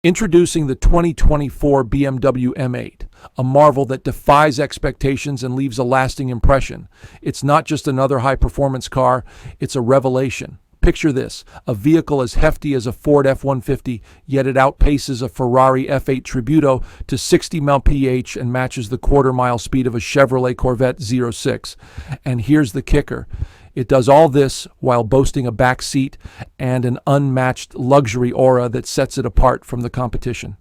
Introducing the 2024 BMW M8, a marvel that defies expectations and leaves a lasting impression. It's not just another high-performance car, it's a revelation. Picture this, a vehicle as hefty as a Ford F-150, yet it outpaces a Ferrari F8 Tributo to 60 mph and matches the quarter-mile speed of a Chevrolet Corvette Z06. And here's the kicker. It does all this while boasting a back seat and an unmatched luxury aura that sets it apart from the competition.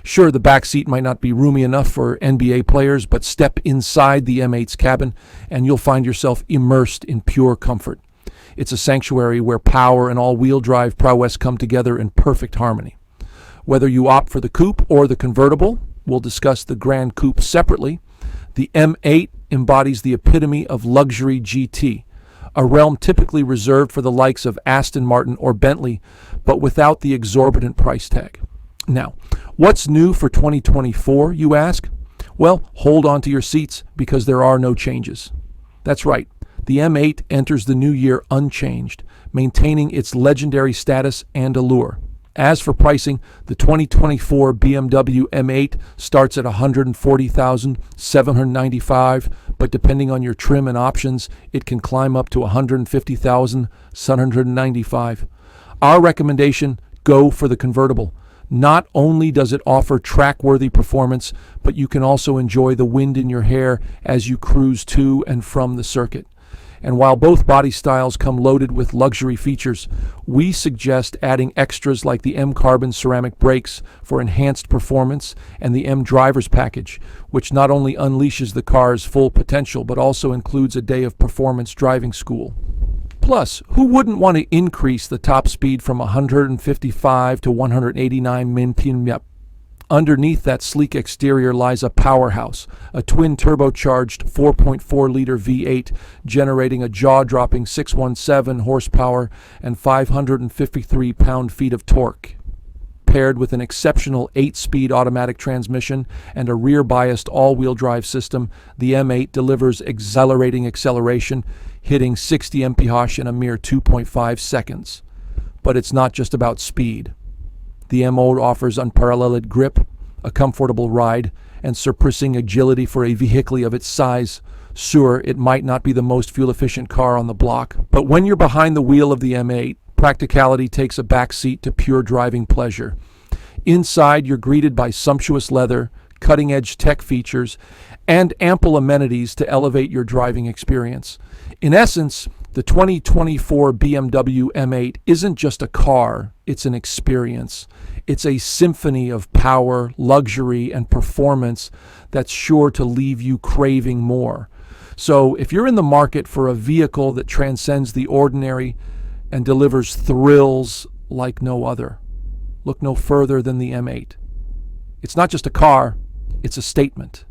Sure, the back seat might not be roomy enough for NBA players, but step inside the M8's cabin and you'll find yourself immersed in pure comfort. It's a sanctuary where power and all-wheel drive prowess come together in perfect harmony. Whether you opt for the coupe or the convertible, we'll discuss the Grand Coupe separately. The M8 embodies the epitome of luxury GT, a realm typically reserved for the likes of Aston Martin or Bentley, but without the exorbitant price tag. Now, what's new for 2024, you ask? Well, hold on to your seats because there are no changes. That's right, the M8 enters the new year unchanged, maintaining its legendary status and allure. As for pricing, the 2024 BMW M8 starts at $140,795, but depending on your trim and options, it can climb up to $150,795. Our recommendation, go for the convertible. Not only does it offer track-worthy performance, but you can also enjoy the wind in your hair as you cruise to and from the circuit. And while both body styles come loaded with luxury features, we suggest adding extras like the M Carbon ceramic brakes for enhanced performance and the M Drivers package, which not only unleashes the car's full potential, but also includes a day of performance driving school. Plus, who wouldn't want to increase the top speed from 155 to 189 mph? Underneath that sleek exterior lies a powerhouse, a twin-turbocharged 4.4-liter V8 generating a jaw-dropping 617 horsepower and 553 pound-feet of torque. Paired with an exceptional 8-speed automatic transmission and a rear-biased all-wheel drive system, the M8 delivers exhilarating acceleration, hitting 60 mph in a mere 2.5 seconds. But it's not just about speed. The M8 offers unparalleled grip, a comfortable ride, and surpassing agility for a vehicle of its size. Sure, it might not be the most fuel-efficient car on the block, but when you're behind the wheel of the M8, practicality takes a backseat to pure driving pleasure. Inside, you're greeted by sumptuous leather, cutting-edge tech features, and ample amenities to elevate your driving experience. In essence, the 2024 BMW M8 isn't just a car, it's an experience. It's a symphony of power, luxury, and performance that's sure to leave you craving more. So if you're in the market for a vehicle that transcends the ordinary and delivers thrills like no other, look no further than the M8. It's not just a car, it's a statement.